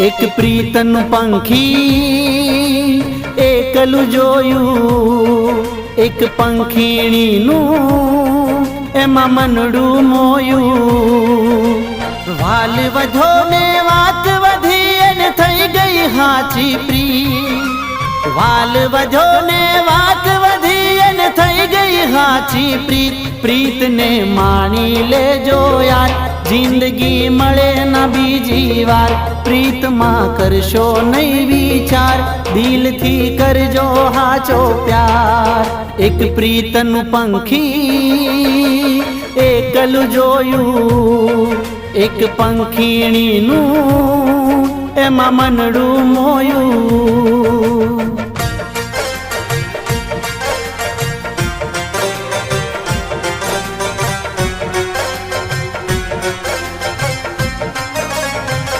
એક પ્રીતનું પંખી એકલું જોયું, એક પંખીણીનું એમાં મનડું મોયું. વાલ વધો ને વાત વધી અને થઈ ગઈ હાચી પ્રીત. વાલ વધો ને વાત વધી અને થઈ ગઈ હાચી પ્રીત. પ્રીતને માણી લેજો યાર, જિંદગી મળે ના બીજી વાર. પ્રીતમાં કરશો નહીં વિચાર, દિલથી કરજો હાચો પ્યાર. એક પ્રીતનું પંખી એકલું જોયું, એક પંખીણીનું એમાં મનડું મોયું.